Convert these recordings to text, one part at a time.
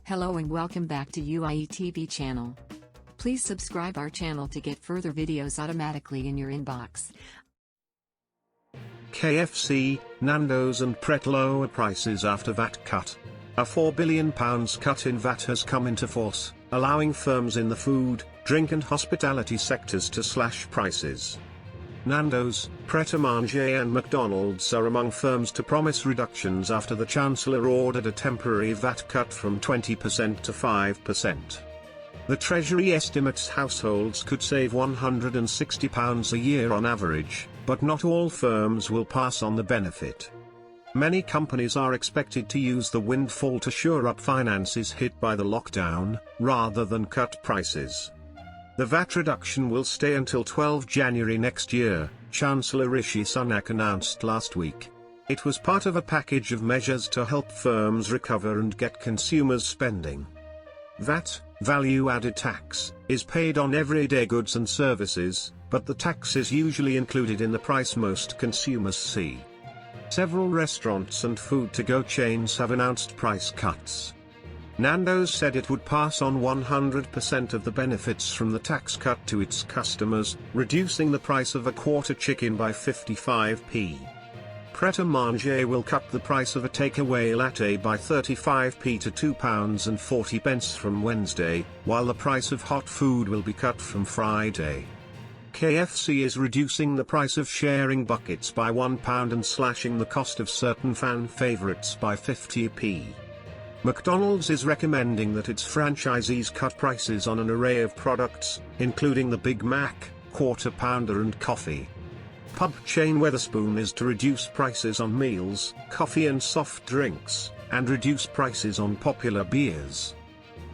Hello and welcome back to UIE TV channel. Please subscribe our channel to get further videos automatically in your inbox. KFC, Nando's and Pret lower prices after VAT cut. A £4 billion cut in VAT has come into force, allowing firms in the food, drink and hospitality sectors to slash prices. Nando's, Pret, Manger and McDonald's are among firms to promise reductions after the Chancellor ordered a temporary VAT cut from 20% to 5%. The Treasury estimates households could save £160 a year on average, but not all firms will pass on the benefit. Many companies are expected to use the windfall to shore up finances hit by the lockdown, rather than cut prices. The VAT reduction will stay until 12 January next year, Chancellor Rishi Sunak announced last week. It was part of a package of measures to help firms recover and get consumers spending. VAT, value-added tax, is paid on everyday goods and services, but the tax is usually included in the price most consumers see. Several restaurants and food-to-go chains have announced price cuts. Nando's said it would pass on 100% of the benefits from the tax cut to its customers, reducing the price of a quarter chicken by 55p. Pret a Manger will cut the price of a takeaway latte by 35p to £2.40 from Wednesday, while the price of hot food will be cut from Friday. KFC is reducing the price of sharing buckets by £1 and slashing the cost of certain fan favourites by 50p. McDonald's is recommending that its franchisees cut prices on an array of products, including the Big Mac, Quarter Pounder and coffee. Pub chain Wetherspoon is to reduce prices on meals, coffee and soft drinks, and reduce prices on popular beers.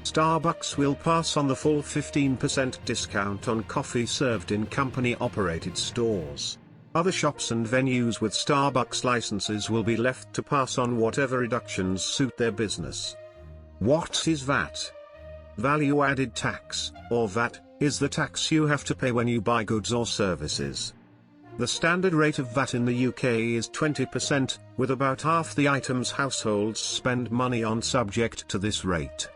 Starbucks will pass on the full 15% discount on coffee served in company-operated stores. Other shops and venues with Starbucks licenses will be left to pass on whatever reductions suit their business. What is VAT? Value-added tax, or VAT, is the tax you have to pay when you buy goods or services. The standard rate of VAT in the UK is 20%, with about half the items households spend money on subject to this rate.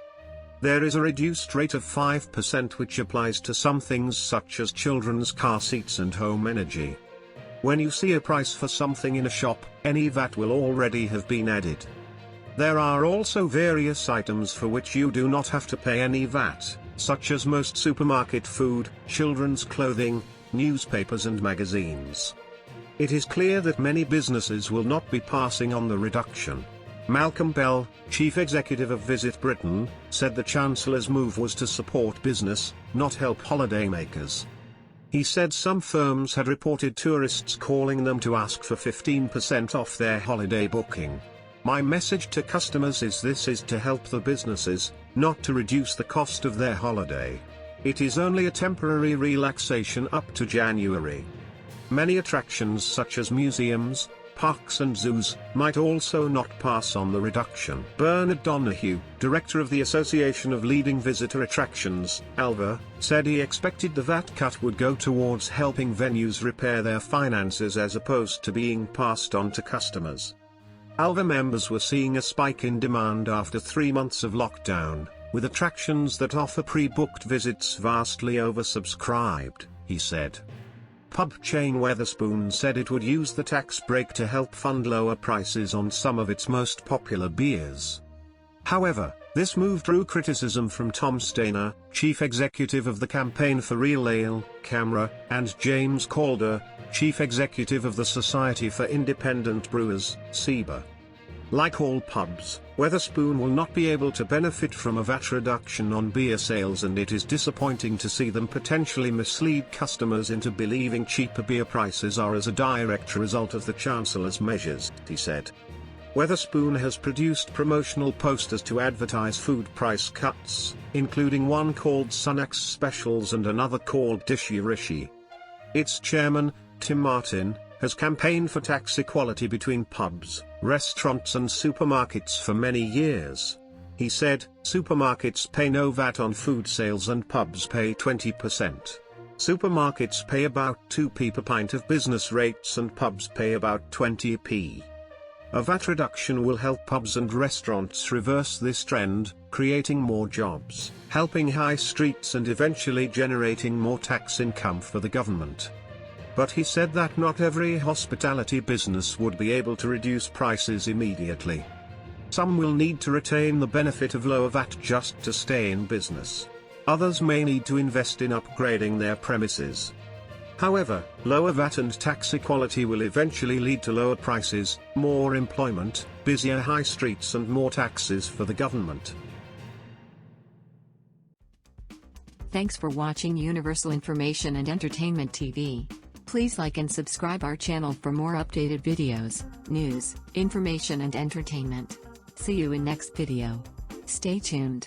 There is a reduced rate of 5% which applies to some things such as children's car seats and home energy. When you see a price for something in a shop, any VAT will already have been added. There are also various items for which you do not have to pay any VAT, such as most supermarket food, children's clothing, newspapers and magazines. It is clear that many businesses will not be passing on the reduction. Malcolm Bell, Chief Executive of Visit Britain, said the Chancellor's move was to support business, not help holidaymakers. He said some firms had reported tourists calling them to ask for 15% off their holiday booking. My message to customers is this is to help the businesses, not to reduce the cost of their holiday. It is only a temporary relaxation up to January. Many attractions such as museums, parks and zoos, might also not pass on the reduction. Bernard Donahue, director of the Association of Leading Visitor Attractions, ALVA, said he expected the VAT cut would go towards helping venues repair their finances as opposed to being passed on to customers. ALVA members were seeing a spike in demand after 3 months of lockdown, with attractions that offer pre-booked visits vastly oversubscribed, he said. Pub chain Wetherspoon said it would use the tax break to help fund lower prices on some of its most popular beers. However, this move drew criticism from Tom Stainer, Chief Executive of the Campaign for Real Ale, CAMRA, and James Calder, Chief Executive of the Society for Independent Brewers, SIBA. Like all pubs, Wetherspoon will not be able to benefit from a VAT reduction on beer sales, and it is disappointing to see them potentially mislead customers into believing cheaper beer prices are as a direct result of the Chancellor's measures, he said. Wetherspoon has produced promotional posters to advertise food price cuts, including one called Sunak's Specials and another called Dishy Rishi. Its chairman, Tim Martin, has campaigned for tax equality between pubs, restaurants and supermarkets for many years. He said, supermarkets pay no VAT on food sales and pubs pay 20%. Supermarkets pay about 2p per pint of business rates and pubs pay about 20p. A VAT reduction will help pubs and restaurants reverse this trend, creating more jobs, helping high streets and eventually generating more tax income for the government. But he said that not every hospitality business would be able to reduce prices immediately. Some will need to retain the benefit of lower VAT just to stay in business. Others may need to invest in upgrading their premises. However, lower VAT and tax equality will eventually lead to lower prices, more employment, busier high streets and more taxes for the government. Thanks for watching Universal Information and Entertainment TV. Please like and subscribe our channel for more updated videos, news, information and entertainment. See you in next video. Stay tuned.